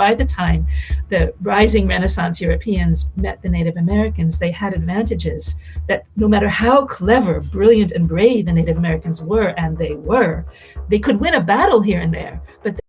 by the time the rising Renaissance Europeans met the Native Americans, they had advantages that no matter how clever, brilliant, and brave the Native Americans were, and they could win a battle here and there, but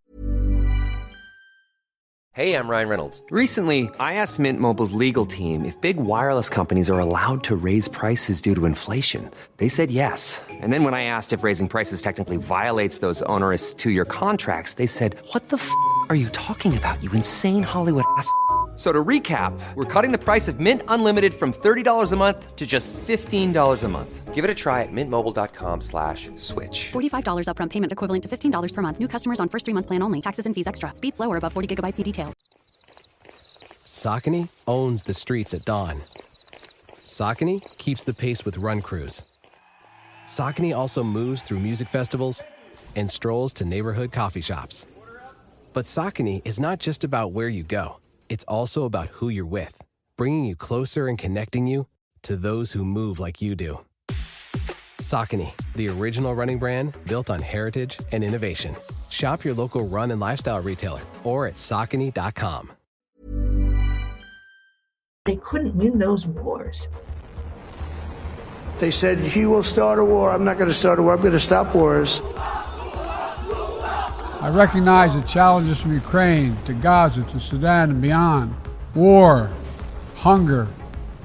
Hey, I'm Ryan Reynolds. Recently, I asked Mint Mobile's legal team if big wireless companies are allowed to raise prices due to inflation. They said yes. And then when I asked if raising prices technically violates those onerous two-year contracts, they said, "What the f*** are you talking about, you insane Hollywood ass?" So to recap, we're cutting the price of Mint Unlimited from $30 a month to just $15 a month. Give it a try at mintmobile.com/switch. $45 upfront payment equivalent to $15 per month. New customers on first 3-month plan only. Taxes and fees extra. Speed slower above 40 gigabytes. See details. Saucony owns the streets at dawn. Saucony keeps the pace with run crews. Saucony also moves through music festivals and strolls to neighborhood coffee shops. But Saucony is not just about where you go. It's also about who you're with, bringing you closer and connecting you to those who move like you do. Saucony, the original running brand built on heritage and innovation. Shop your local run and lifestyle retailer or at Saucony.com. they couldn't win those wars. They said, he will start a war. I'm not going to start a war. I'm going to stop wars. I recognize the challenges from Ukraine to Gaza to Sudan and beyond. War, hunger,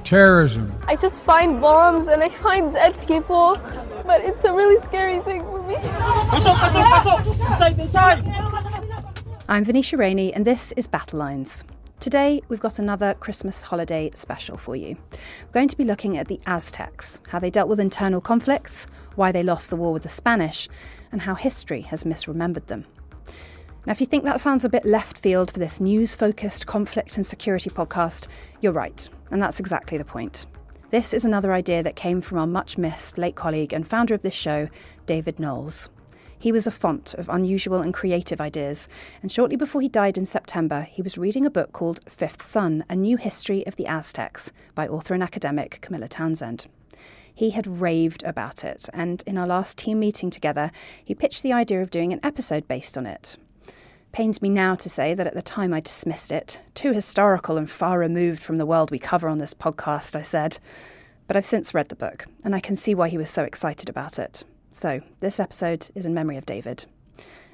terrorism. I just find bombs and I find dead people, but it's a really scary thing for me. I'm Venetia Rainey, and this is Battle Lines. Today, we've got another Christmas holiday special for you. We're going to be looking at the Aztecs, how they dealt with internal conflicts, why they lost the war with the Spanish, and how history has misremembered them. Now, if you think that sounds a bit left field for this news-focused conflict and security podcast, you're right, and that's exactly the point. This is another idea that came from our much-missed late colleague and founder of this show, David Knowles. He was a font of unusual and creative ideas, and shortly before he died in September, he was reading a book called Fifth Son, A New History of the Aztecs by author and academic Camilla Townsend. He had raved about it, and in our last team meeting together, he pitched the idea of doing an episode based on it. Pains me now to say that at the time I dismissed it. Too historical and far removed from the world we cover on this podcast, I said. But I've since read the book, and I can see why he was so excited about it. So, this episode is in memory of David.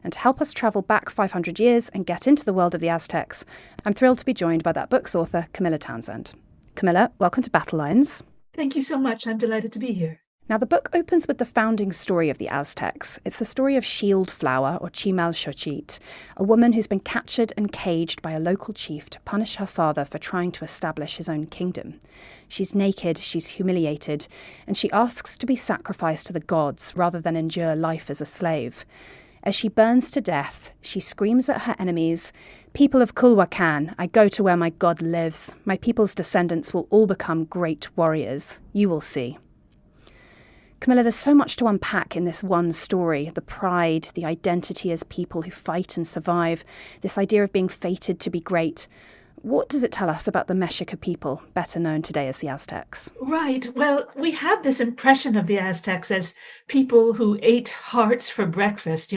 And to help us travel back 500 years and get into the world of the Aztecs, I'm thrilled to be joined by that book's author, Camilla Townsend. Camilla, welcome to Battle Lines. Thank you so much. I'm delighted to be here. Now, the book opens with the founding story of the Aztecs. It's the story of Shield Flower, or Chimalxochitl, a woman who's been captured and caged by a local chief to punish her father for trying to establish his own kingdom. She's naked, she's humiliated, and she asks to be sacrificed to the gods rather than endure life as a slave. As she burns to death, she screams at her enemies, "People of Culhuacan, I go to where my god lives. My people's descendants will all become great warriors. You will see." Camilla, there's so much to unpack in this one story. The pride, the identity as people who fight and survive, this idea of being fated to be great. What does it tell us about the Mexica people, better known today as the Aztecs? Right. Well, we have this impression of the Aztecs as people who ate hearts for breakfast,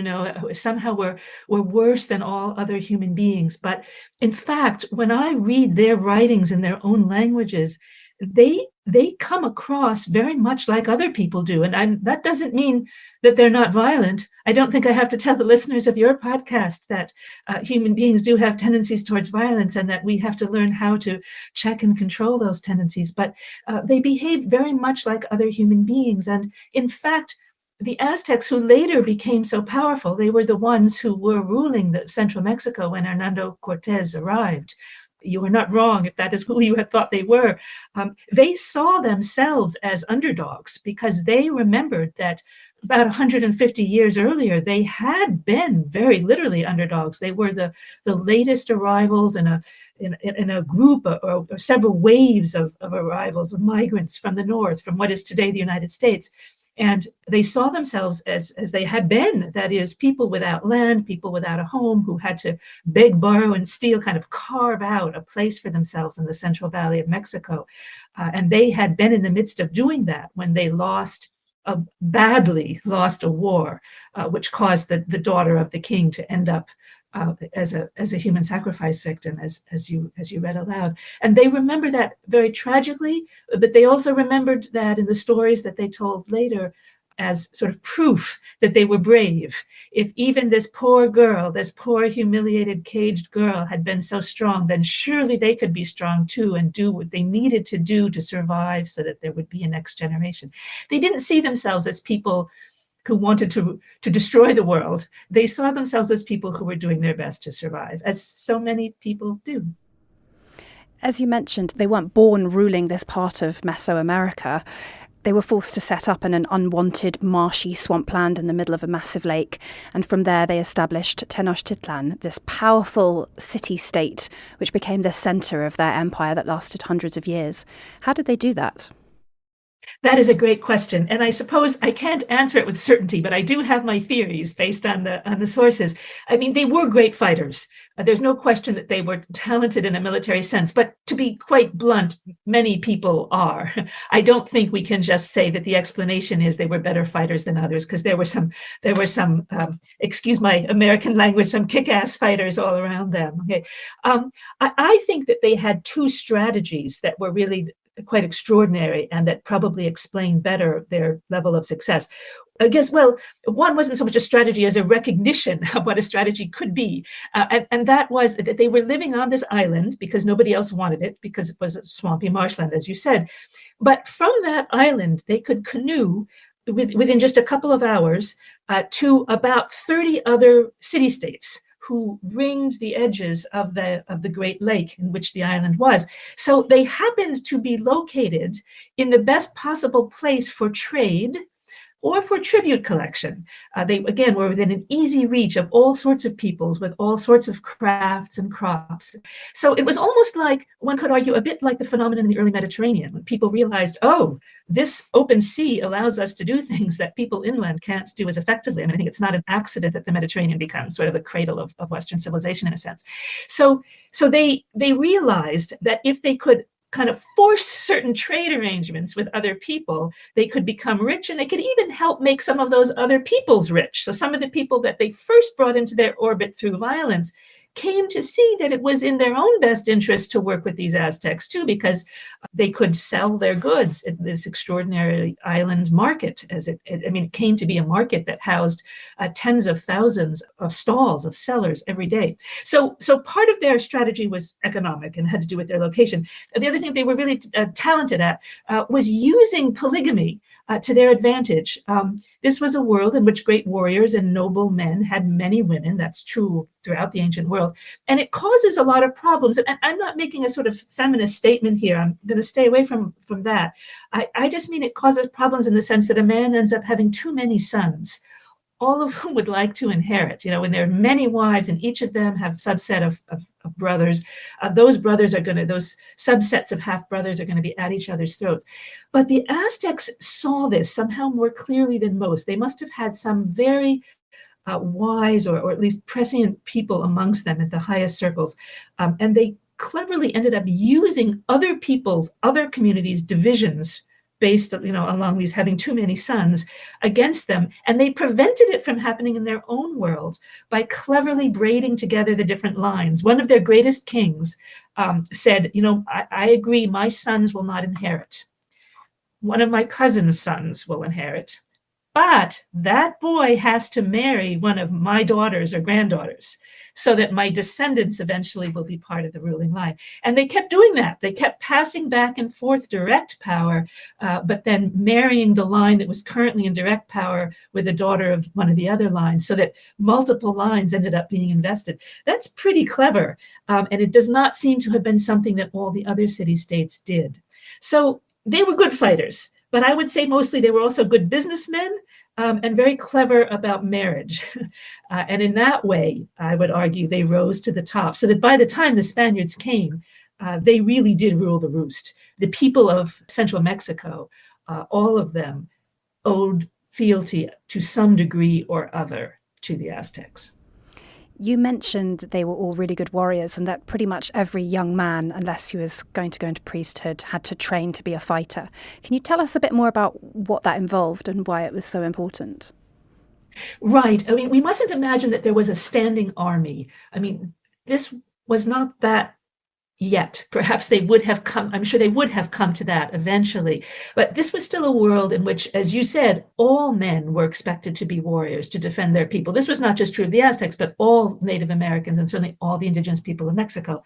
somehow were worse than all other human beings. But in fact, when I read their writings in their own languages, they come across very much like other people do. And that doesn't mean that they're not violent. I don't think I have to tell the listeners of your podcast that human beings do have tendencies towards violence and that we have to learn how to check and control those tendencies. But they behave very much like other human beings. And in fact, the Aztecs, who later became so powerful, they were the ones who were ruling the central Mexico when Hernando Cortez arrived. You were not wrong if that is who you had thought they were. They saw themselves as underdogs because they remembered that about 150 years earlier, they had been very literally underdogs. They were the latest arrivals in a group or several waves of arrivals of migrants from the north, from what is today the United States. And they saw themselves as they had been, that is, people without land, people without a home, who had to beg, borrow, and steal, kind of carve out a place for themselves in the Central Valley of Mexico. And they had been in the midst of doing that when they badly lost a war, which caused the daughter of the king to end up as a human sacrifice victim, as you read aloud. And they remember that very tragically, but they also remembered that in the stories that they told later as sort of proof that they were brave. If even this poor girl, this poor humiliated, caged girl had been so strong, then surely they could be strong too and do what they needed to do to survive so that there would be a next generation. They didn't see themselves as people who wanted to destroy the world. They saw themselves as people who were doing their best to survive, as so many people do. As you mentioned, they weren't born ruling this part of Mesoamerica. They were forced to set up in an unwanted, marshy swampland in the middle of a massive lake. And from there, they established Tenochtitlan, this powerful city-state, which became the centre of their empire that lasted hundreds of years. How did they do that? That is a great question. And I suppose I can't answer it with certainty, but I do have my theories based on the sources. I mean, they were great fighters. There's no question that they were talented in a military sense, but to be quite blunt, many people are. I don't think we can just say that the explanation is they were better fighters than others, because there were some, excuse my American language, some kick-ass fighters all around them. Okay. I think that they had two strategies that were really quite extraordinary and that probably explain better their level of success. I guess, well, one wasn't so much a strategy as a recognition of what a strategy could be. And that was that they were living on this island because nobody else wanted it, because it was a swampy marshland, as you said. But from that island, they could canoe within just a couple of hours to about 30 other city-states who ringed the edges of the Great Lake in which the island was. So they happened to be located in the best possible place for trade or for tribute collection. They, again, were within an easy reach of all sorts of peoples with all sorts of crafts and crops. So it was almost like, one could argue, a bit like the phenomenon in the early Mediterranean, when people realized, oh, this open sea allows us to do things that people inland can't do as effectively. And I think it's not an accident that the Mediterranean becomes sort of the cradle of Western civilization in a sense. So they realized that if they could kind of force certain trade arrangements with other people, they could become rich, and they could even help make some of those other peoples rich. So some of the people that they first brought into their orbit through violence came to see that it was in their own best interest to work with these Aztecs too, because they could sell their goods in this extraordinary island market. It came to be a market that housed tens of thousands of stalls, of sellers every day. So part of their strategy was economic and had to do with their location. The other thing they were really talented at was using polygamy to their advantage. This was a world in which great warriors and noble men had many women. That's true throughout the ancient world. And it causes a lot of problems. And I'm not making a sort of feminist statement here. I'm going to stay away from that. I just mean it causes problems in the sense that a man ends up having too many sons, all of whom would like to inherit. When there are many wives and each of them have subset of brothers, those subsets of half brothers are going to be at each other's throats. But the Aztecs saw this somehow more clearly than most. They must have had some very wise or at least prescient people amongst them at the highest circles. And they cleverly ended up using other people's, other communities' divisions based, along these having too many sons against them. And they prevented it from happening in their own world by cleverly braiding together the different lines. One of their greatest kings said, I agree, my sons will not inherit. One of my cousin's sons will inherit. But that boy has to marry one of my daughters or granddaughters so that my descendants eventually will be part of the ruling line. And they kept doing that. They kept passing back and forth direct power, but then marrying the line that was currently in direct power with a daughter of one of the other lines, so that multiple lines ended up being invested. That's pretty clever. And it does not seem to have been something that all the other city-states did. So they were good fighters. But I would say mostly they were also good businessmen and very clever about marriage. And in that way, I would argue they rose to the top, so that by the time the Spaniards came, they really did rule the roost. The people of central Mexico, all of them owed fealty to some degree or other to the Aztecs. You mentioned that they were all really good warriors and that pretty much every young man, unless he was going to go into priesthood, had to train to be a fighter. Can you tell us a bit more about what that involved and why it was so important? Right. I mean, we mustn't imagine that there was a standing army. I mean, this was not that yet. Perhaps they would have come, I'm sure they would have come to that eventually. But this was still a world in which, as you said, all men were expected to be warriors to defend their people. This was not just true of the Aztecs, but all Native Americans and certainly all the indigenous people of Mexico.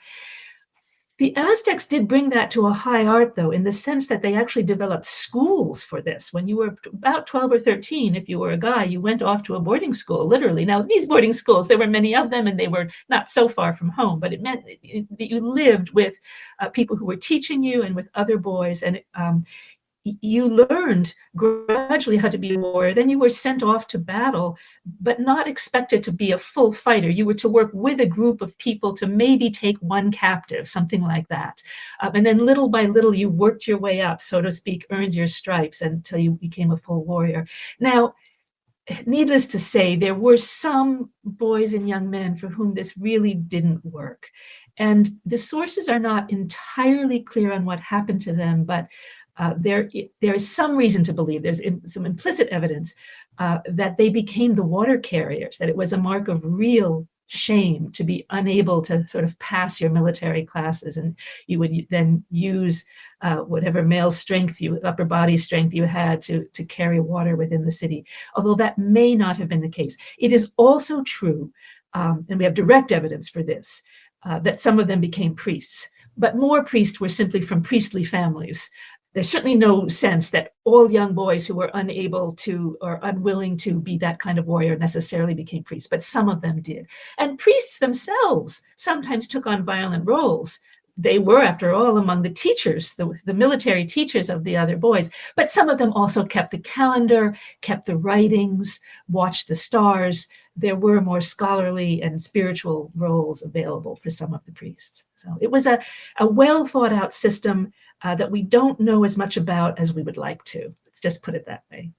The Aztecs did bring that to a high art, though, in the sense that they actually developed schools for this. When you were about 12 or 13, if you were a guy, you went off to a boarding school, literally. Now, these boarding schools, there were many of them, and they were not so far from home, but it meant that you lived with people who were teaching you and with other boys. And you learned gradually how to be a warrior. Then you were sent off to battle, but not expected to be a full fighter. You were to work with a group of people to maybe take one captive, something like that. And then little by little, you worked your way up, so to speak, earned your stripes until you became a full warrior. Now, needless to say, there were some boys and young men for whom this really didn't work. And the sources are not entirely clear on what happened to them, but there is some reason to believe, there's some implicit evidence that they became the water carriers, that it was a mark of real shame to be unable to sort of pass your military classes, and you would then use whatever male strength upper body strength you had to carry water within the city, although that may not have been the case. It is also true, and we have direct evidence for this, that some of them became priests, but more priests were simply from priestly families. There's certainly no sense that all young boys who were unable to or unwilling to be that kind of warrior necessarily became priests, but some of them did. And priests themselves sometimes took on violent roles. They were, after all, among the teachers, the military teachers of the other boys, but some of them also kept the calendar, kept the writings, watched the stars. There were more scholarly and spiritual roles available for some of the priests. So it was a well thought out system that we don't know as much about as we would like to. Let's just put it that way.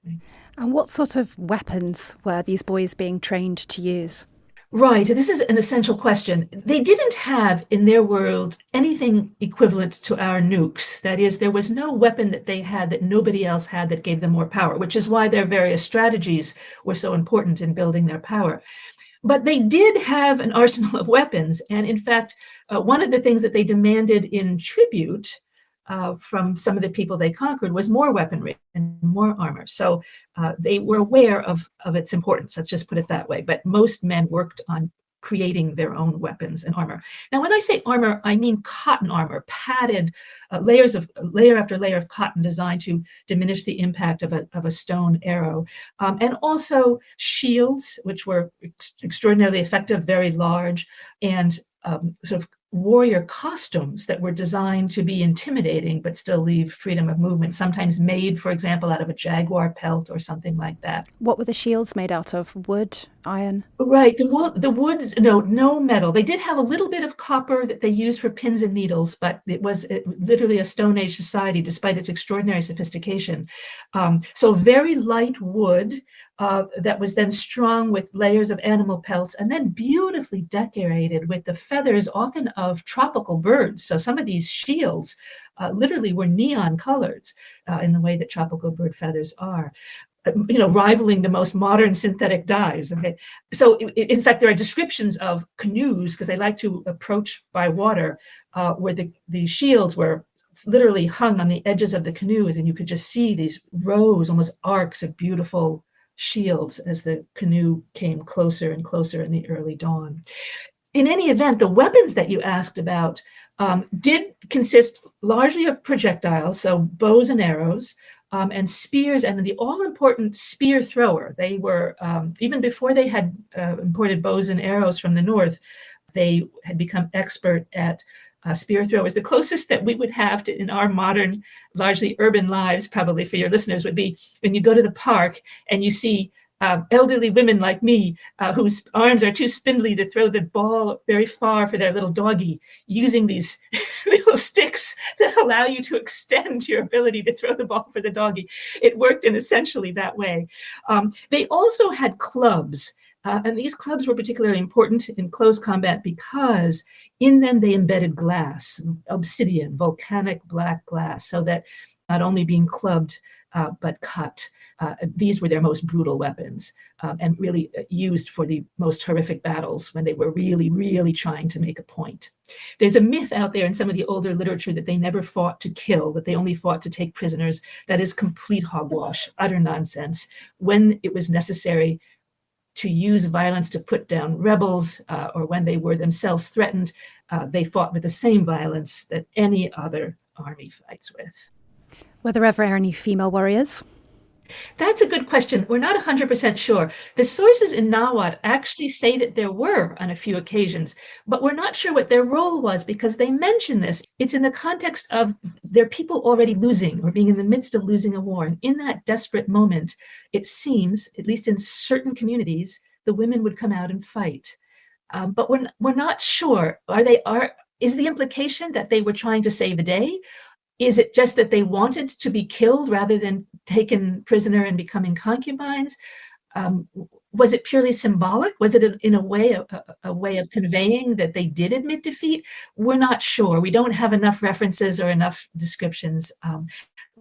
And what sort of weapons were these boys being trained to use? Right. This is an essential question. They didn't have in their world anything equivalent to our nukes. That is, there was no weapon that they had that nobody else had that gave them more power, which is why their various strategies were so important in building their power. But they did have an arsenal of weapons. And in fact, one of the things that they demanded in tribute from some of the people they conquered was more weaponry and more armor. So they were aware of its importance. Let's just put it that way. But most men worked on creating their own weapons and armor. Now, when I say armor, I mean cotton armor, padded layer after layer of cotton designed to diminish the impact of a stone arrow. And also shields, which were extraordinarily effective, very large, and sort of warrior costumes that were designed to be intimidating but still leave freedom of movement, sometimes made, for example, out of a jaguar pelt or something like that. What were the shields made out of? Wood, iron? Right. The woods, no metal. They did have a little bit of copper that they used for pins and needles, but it was literally a Stone Age society, despite its extraordinary sophistication. So very light wood that was then strung with layers of animal pelts and then beautifully decorated with the feathers, often of tropical birds. So some of these shields literally were neon colored in the way that tropical bird feathers are. Rivaling the most modern synthetic dyes. Okay, so in fact, there are descriptions of canoes because they like to approach by water, where the shields were literally hung on the edges of the canoes, and you could just see these rows, almost arcs of beautiful shields as the canoe came closer and closer in the early dawn. In any event, the weapons that you asked about did consist largely of projectiles, so bows and arrows, and spears, and the all-important spear thrower. They were, even before they had imported bows and arrows from the north, they had become expert at spear throwers. The closest that we would have to in our modern, largely urban lives, probably for your listeners, would be when you go to the park and you see elderly women like me, whose arms are too spindly to throw the ball very far for their little doggy, using these little sticks that allow you to extend your ability to throw the ball for the doggy. It worked in essentially that way. They also had clubs. And these clubs were particularly important in close combat because in them they embedded glass, obsidian, volcanic black glass, so that not only being clubbed, but cut. these were their most brutal weapons, and really used for the most horrific battles when they were really, really trying to make a point. There's a myth out there in some of the older literature that they never fought to kill, that they only fought to take prisoners. That is complete hogwash, utter nonsense. When it was necessary to use violence to put down rebels, or when they were themselves threatened, they fought with the same violence that any other army fights with. Were there ever any female warriors? That's a good question. We're not 100% sure. The sources in Nahuatl actually say that there were on a few occasions, but we're not sure what their role was because they mention this. It's in the context of their people already losing or being in the midst of losing a war. And in that desperate moment, it seems, at least in certain communities, the women would come out and fight. But we're not sure. Is the implication that they were trying to save the day? Is it just that they wanted to be killed rather than taken prisoner and becoming concubines? Was it purely symbolic? Was it in a way of conveying that they did admit defeat? We're not sure. We don't have enough references or enough descriptions.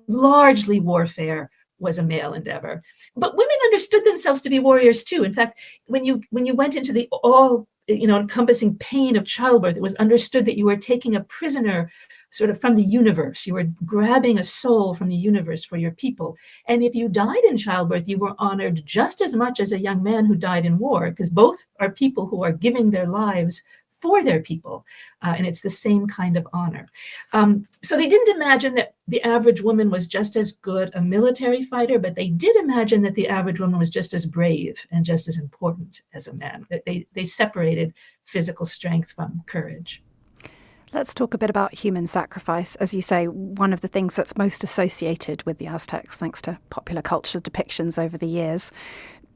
Largely warfare was a male endeavor, but women understood themselves to be warriors too. In fact, when you went into the all encompassing pain of childbirth, it was understood that you were taking a prisoner sort of from the universe. You were grabbing a soul from the universe for your people. And if you died in childbirth, you were honored just as much as a young man who died in war, because both are people who are giving their lives for their people. And it's the same kind of honor. So they didn't imagine that the average woman was just as good a military fighter, but they did imagine that the average woman was just as brave and just as important as a man. That they separated physical strength from courage. Let's talk a bit about human sacrifice. As you say, one of the things that's most associated with the Aztecs, thanks to popular culture depictions over the years.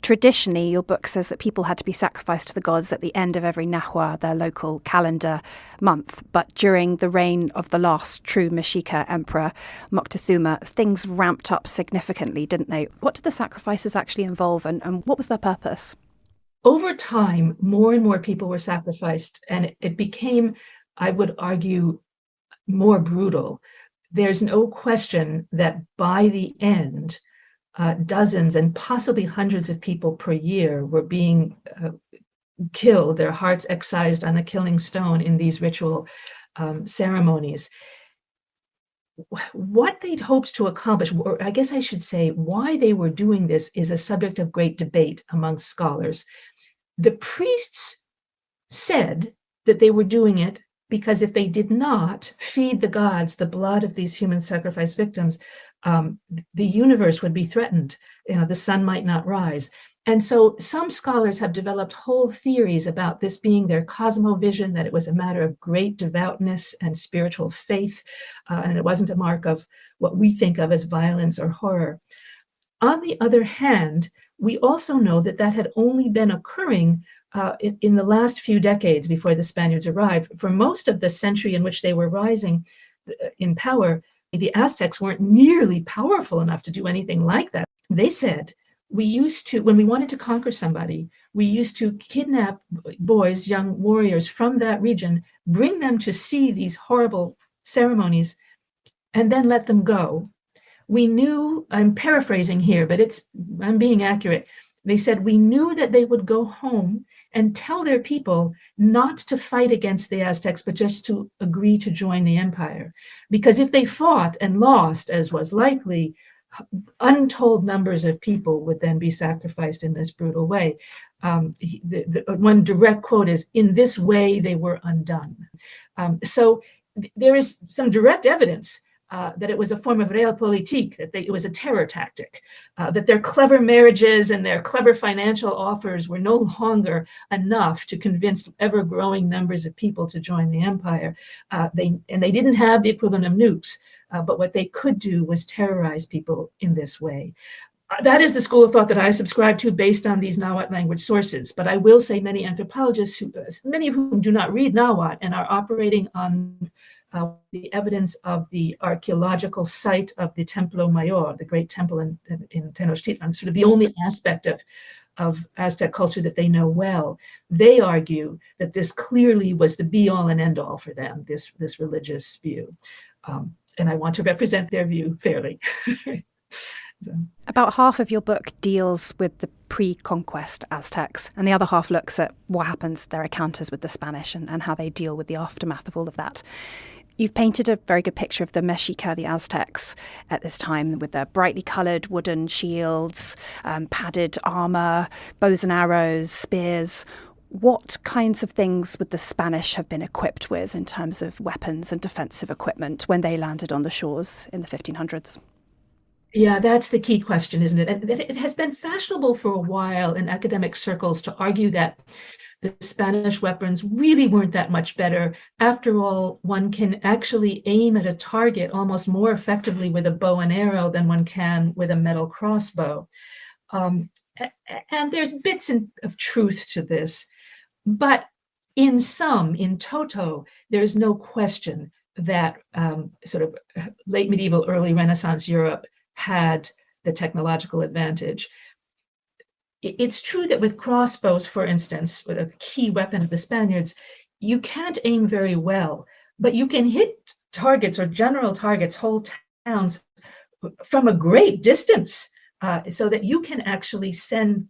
Traditionally, your book says that people had to be sacrificed to the gods at the end of every Nahua, their local calendar month. But during the reign of the last true Mexica emperor, Moctezuma, things ramped up significantly, didn't they? What did the sacrifices actually involve, and what was their purpose? Over time, more and more people were sacrificed, and it became, I would argue, more brutal. There's no question that by the end, dozens and possibly hundreds of people per year were being killed, their hearts excised on the killing stone in these ritual ceremonies. What they'd hoped to accomplish, or I guess I should say why they were doing this, is a subject of great debate amongst scholars. The priests said that they were doing it because if they did not feed the gods the blood of these human sacrifice victims, the universe would be threatened. The sun might not rise. And so some scholars have developed whole theories about this being their cosmovision, that it was a matter of great devoutness and spiritual faith, and it wasn't a mark of what we think of as violence or horror. On the other hand, we also know that that had only been occurring in the last few decades before the Spaniards arrived. For most of the century in which they were rising in power, the Aztecs weren't nearly powerful enough to do anything like that. They said, we used to, when we wanted to conquer somebody, we used to kidnap boys, young warriors from that region, bring them to see these horrible ceremonies, and then let them go. We knew, I'm paraphrasing here, but I'm being accurate. They said, we knew that they would go home and tell their people not to fight against the Aztecs, but just to agree to join the empire. Because if they fought and lost, as was likely, untold numbers of people would then be sacrificed in this brutal way. One direct quote is, in this way, they were undone. So there is some direct evidence that it was a form of realpolitik, that it was a terror tactic, that their clever marriages and their clever financial offers were no longer enough to convince ever-growing numbers of people to join the empire. They didn't have the equivalent of nukes, but what they could do was terrorize people in this way. That is the school of thought that I subscribe to based on these Nahuatl language sources. But I will say many anthropologists, many of whom do not read Nahuatl and are operating on the evidence of the archaeological site of the Templo Mayor, the great temple in Tenochtitlan, sort of the only aspect of Aztec culture that they know well. They argue that this clearly was the be-all and end-all for them, this religious view. And I want to represent their view fairly. So. About half of your book deals with the pre-conquest Aztecs, and the other half looks at what happens, their encounters with the Spanish, and how they deal with the aftermath of all of that. You've painted a very good picture of the Mexica, the Aztecs, at this time, with their brightly coloured wooden shields, padded armour, bows and arrows, spears. What kinds of things would the Spanish have been equipped with in terms of weapons and defensive equipment when they landed on the shores in the 1500s? Yeah, that's the key question, isn't it? And it has been fashionable for a while in academic circles to argue that the Spanish weapons really weren't that much better. After all, one can actually aim at a target almost more effectively with a bow and arrow than one can with a metal crossbow. And there's bits of truth to this. But in toto, there's no question that sort of late medieval, early Renaissance Europe had the technological advantage. It's true that with crossbows, for instance, with a key weapon of the Spaniards, you can't aim very well, but you can hit targets or general targets, whole towns, from a great distance, so that you can actually send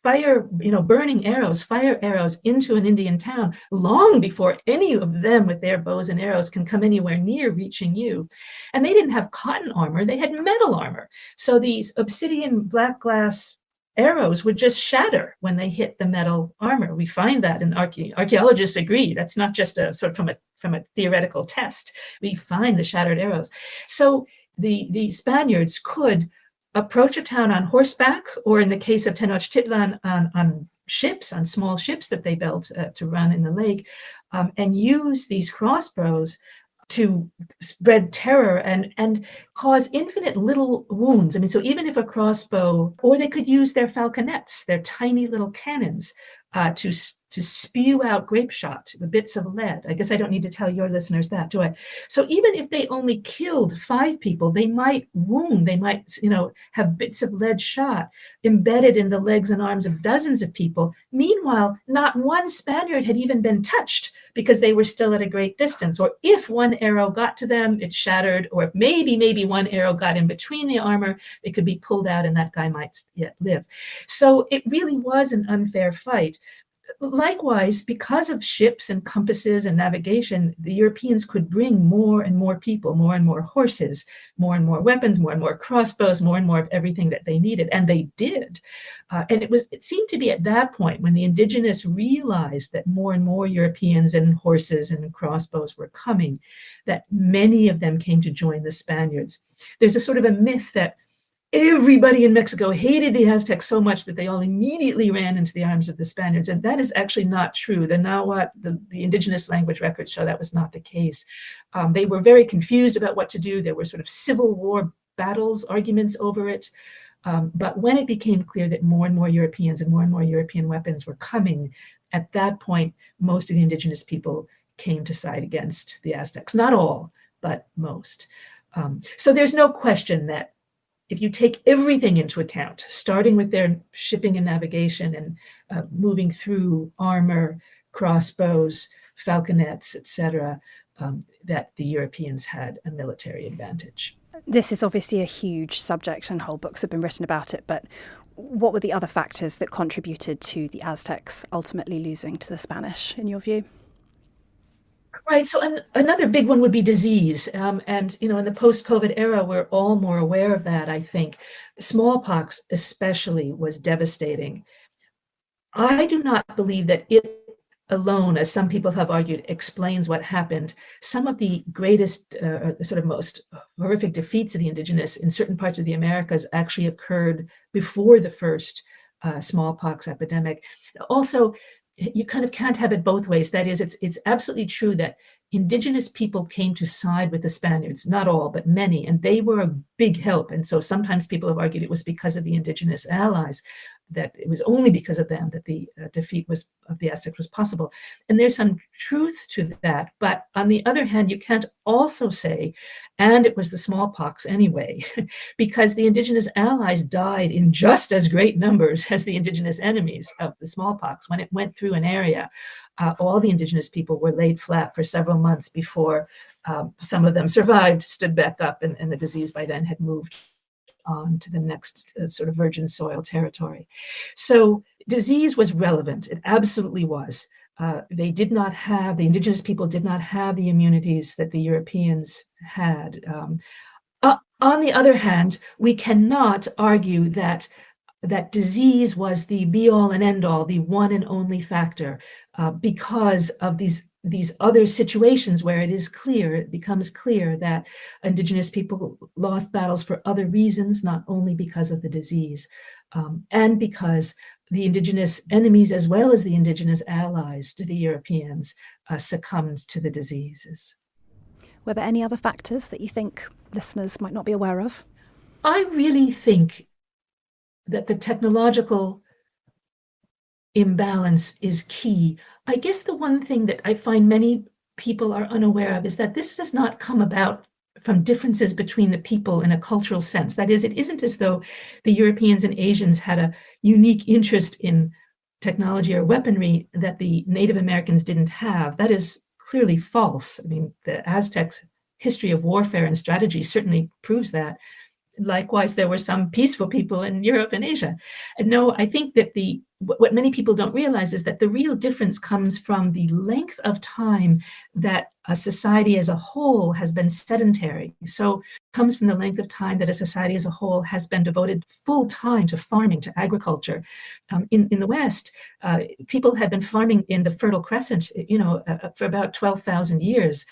burning arrows, fire arrows into an Indian town long before any of them with their bows and arrows can come anywhere near reaching you. And they didn't have cotton armor, they had metal armor. So these obsidian black glass arrows would just shatter when they hit the metal armor. We find that, and archaeologists agree. That's not just a sort of from a theoretical test. We find the shattered arrows. So the Spaniards could approach a town on horseback, or in the case of Tenochtitlan, on ships, on small ships that they built to run in the lake, and use these crossbows to spread terror and cause infinite little wounds. I mean, so even if a crossbow, or they could use their falconets, their tiny little cannons, to spew out grape shot, the bits of lead. I guess I don't need to tell your listeners that, do I? So even if they only killed 5 people, they might wound, they might, have bits of lead shot embedded in the legs and arms of dozens of people. Meanwhile, not one Spaniard had even been touched because they were still at a great distance. Or if one arrow got to them, it shattered, or if maybe one arrow got in between the armor, it could be pulled out and that guy might yet live. So it really was an unfair fight. Likewise, because of ships and compasses and navigation, the Europeans could bring more and more people, more and more horses, more and more weapons, more and more crossbows, more and more of everything that they needed. And they did. And it seemed to be at that point when the indigenous realized that more and more Europeans and horses and crossbows were coming, that many of them came to join the Spaniards. There's a sort of a myth that everybody in Mexico hated the Aztecs so much that they all immediately ran into the arms of the Spaniards. And that is actually not true. The Nahuatl, the indigenous language records show that was not the case. They were very confused about what to do. There were sort of civil war battles, arguments over it. But when it became clear that more and more Europeans and more European weapons were coming, at that point, most of the indigenous people came to side against the Aztecs. Not all, but most. So there's no question that if you take everything into account, starting with their shipping and navigation and moving through armor, crossbows, falconets, etc., that the Europeans had a military advantage. This is obviously a huge subject and whole books have been written about it, but what were the other factors that contributed to the Aztecs ultimately losing to the Spanish, in your view? Right. So another big one would be disease. And, in the post-COVID era, we're all more aware of that, I think. Smallpox especially was devastating. I do not believe that it alone, as some people have argued, explains what happened. Some of the greatest, sort of most horrific defeats of the indigenous in certain parts of the Americas actually occurred before the first smallpox epidemic. Also, you kind of can't have it both ways. That is, it's absolutely true that indigenous people came to side with the Spaniards, not all, but many, and they were a big help. And so sometimes people have argued it was because of the indigenous allies, that it was only because of them that the defeat of the Aztecs was possible. And there's some truth to that. But on the other hand, you can't also say, and it was the smallpox anyway, because the indigenous allies died in just as great numbers as the indigenous enemies of the smallpox. When it went through an area, all the indigenous people were laid flat for several months before some of them survived, stood back up, and the disease by then had moved on to the next sort of virgin soil territory. So disease was relevant. It absolutely was. The indigenous people did not have the immunities that the Europeans had. On the other hand, we cannot argue that disease was the be-all and end-all, the one and only factor, because of these other situations where it becomes clear that indigenous people lost battles for other reasons, not only because of the disease, and because the indigenous enemies as well as the indigenous allies to the Europeans succumbed to the diseases. Were there any other factors that you think listeners might not be aware of? I really think that the technological imbalance is key. I guess the one thing that I find many people are unaware of is that this does not come about from differences between the people in a cultural sense. That is, it isn't as though the Europeans and Asians had a unique interest in technology or weaponry that the Native Americans didn't have. That is clearly false. I mean, the Aztecs' history of warfare and strategy certainly proves that. Likewise, there were some peaceful people in Europe and Asia. And no, I think that what many people don't realize is that the real difference comes from the length of time that a society as a whole has been sedentary. So it comes from the length of time that a society as a whole has been devoted full time to farming, to agriculture. In the West, people had been farming in the Fertile Crescent, for about 12,000 years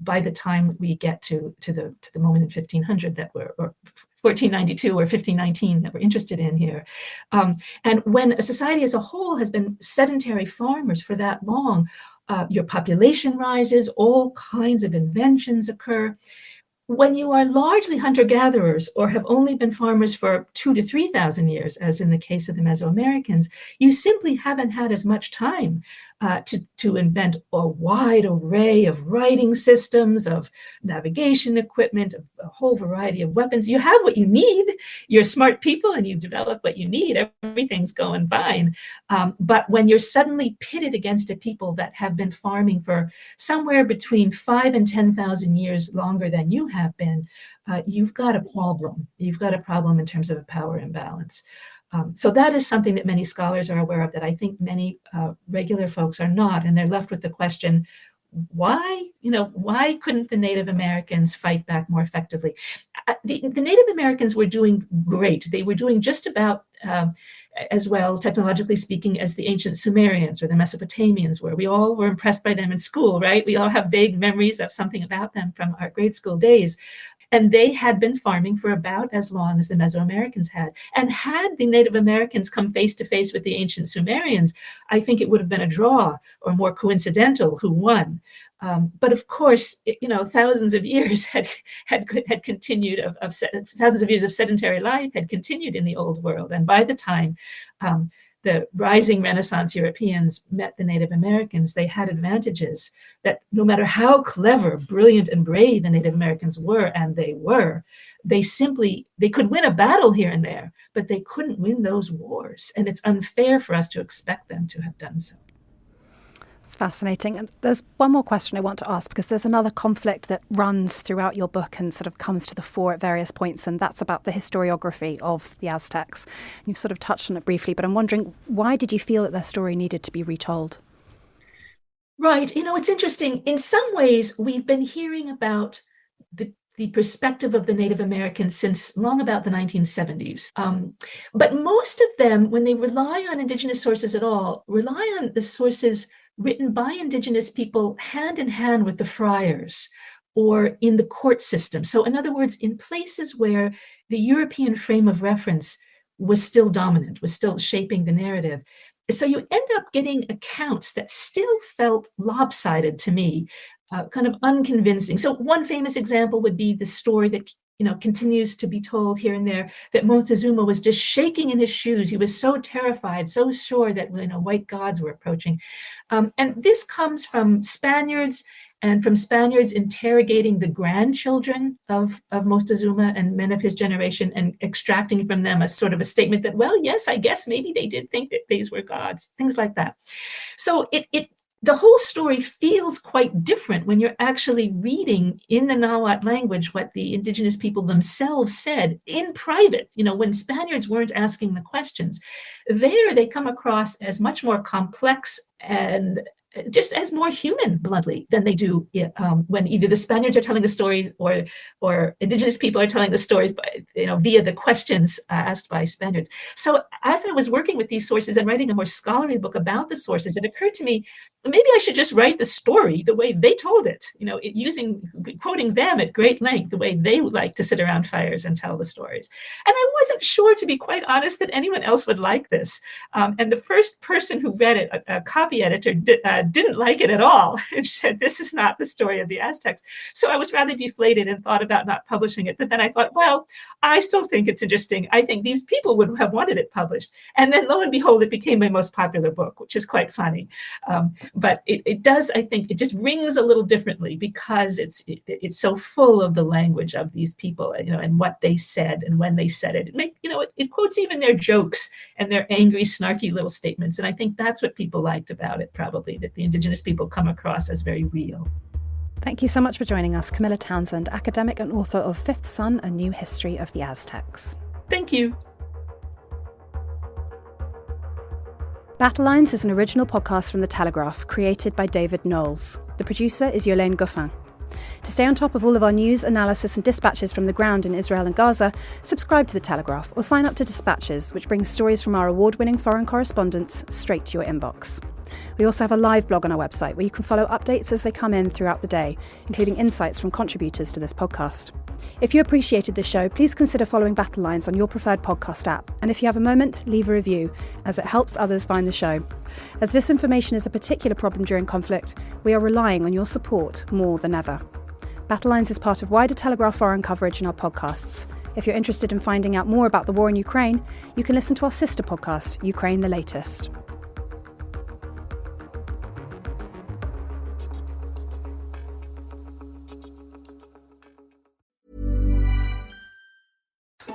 by the time we get to the moment in 1500 or 1492 or 1519 that we're interested in here. And when a society as a whole has been sedentary farmers for that long, your population rises, all kinds of inventions occur. When you are largely hunter-gatherers or have only been farmers for 2,000 to 3,000 years, as in the case of the Mesoamericans, you simply haven't had as much time to invent a wide array of writing systems, of navigation equipment, a whole variety of weapons. You have what you need. You're smart people and you develop what you need. Everything's going fine. But when you're suddenly pitted against a people that have been farming for somewhere between 5,000 and 10,000 years longer than you have been, you've got a problem. You've got a problem in terms of a power imbalance. So that is something that many scholars are aware of that I think many regular folks are not, and they're left with the question, why couldn't the Native Americans fight back more effectively? The Native Americans were doing great. They were doing just about as well, technologically speaking, as the ancient Sumerians or the Mesopotamians were. We all were impressed by them in school, right? We all have vague memories of something about them from our grade school days. And they had been farming for about as long as the Mesoamericans had. And had the Native Americans come face to face with the ancient Sumerians, I think it would have been a draw or more coincidental who won. But of course, thousands of years had continued thousands of years of sedentary life had continued in the old world. And by the time the rising Renaissance Europeans met the Native Americans, they had advantages that no matter how clever, brilliant, and brave the Native Americans were, and they could win a battle here and there, but they couldn't win those wars. And it's unfair for us to expect them to have done so. It's fascinating. And there's one more question I want to ask, because there's another conflict that runs throughout your book and sort of comes to the fore at various points, and that's about the historiography of the Aztecs. You've sort of touched on it briefly, but I'm wondering, why did you feel that their story needed to be retold? Right. It's interesting. In some ways, we've been hearing about the perspective of the Native Americans since long about the 1970s. But most of them, when they rely on indigenous sources at all, rely on the sources written by indigenous people hand in hand with the friars or in the court system. So in other words, in places where the European frame of reference was still dominant, was still shaping the narrative. So you end up getting accounts that still felt lopsided to me, kind of unconvincing. So one famous example would be the story that continues to be told here and there, that Montezuma was just shaking in his shoes. He was so terrified, so sure that white gods were approaching. And this comes from Spaniards, and from Spaniards interrogating the grandchildren of Moctezuma and men of his generation and extracting from them a sort of a statement that, well, yes, I guess maybe they did think that these were gods, things like that. So the whole story feels quite different when you're actually reading in the Nahuatl language what the indigenous people themselves said in private, when Spaniards weren't asking the questions. There, they come across as much more complex and just as more human, bluntly, than they do when either the Spaniards are telling the stories or indigenous people are telling the stories via the questions asked by Spaniards. So as I was working with these sources and writing a more scholarly book about the sources, it occurred to me, maybe I should just write the story the way they told it, quoting them at great length, the way they would like to sit around fires and tell the stories. And I wasn't sure, to be quite honest, that anyone else would like this. And the first person who read it, a copy editor, didn't like it at all and said, this is not the story of the Aztecs. So I was rather deflated and thought about not publishing it. But then I thought, well, I still think it's interesting. I think these people would have wanted it published. And then lo and behold, it became my most popular book, which is quite funny. But it does, I think, it just rings a little differently because it's so full of the language of these people, and what they said and when they said it. It quotes even their jokes and their angry, snarky little statements. And I think that's what people liked about it, probably, that the indigenous people come across as very real. Thank you so much for joining us, Camilla Townsend, academic and author of Fifth Son, A New History of the Aztecs. Thank you. Battle Lines is an original podcast from The Telegraph, created by David Knowles. The producer is Yolaine Goffin. To stay on top of all of our news, analysis and dispatches from the ground in Israel and Gaza, subscribe to The Telegraph or sign up to Dispatches, which brings stories from our award-winning foreign correspondents straight to your inbox. We also have a live blog on our website where you can follow updates as they come in throughout the day, including insights from contributors to this podcast. If you appreciated the show, please consider following Battle Lines on your preferred podcast app. And if you have a moment, leave a review, as it helps others find the show. As disinformation is a particular problem during conflict, we are relying on your support more than ever. Battle Lines is part of wider Telegraph foreign coverage in our podcasts. If you're interested in finding out more about the war in Ukraine, you can listen to our sister podcast, Ukraine the Latest.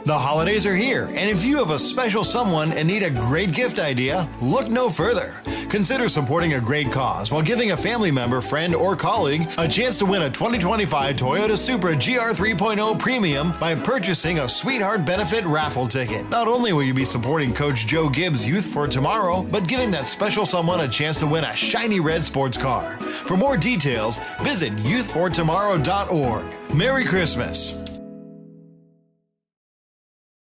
The holidays are here, and if you have a special someone and need a great gift idea, look no further. Consider supporting a great cause while giving a family member, friend, or colleague a chance to win a 2025 Toyota Supra GR 3.0 Premium by purchasing a Sweetheart Benefit raffle ticket. Not only will you be supporting Coach Joe Gibbs' Youth for Tomorrow, but giving that special someone a chance to win a shiny red sports car. For more details, visit youthfortomorrow.org. Merry Christmas.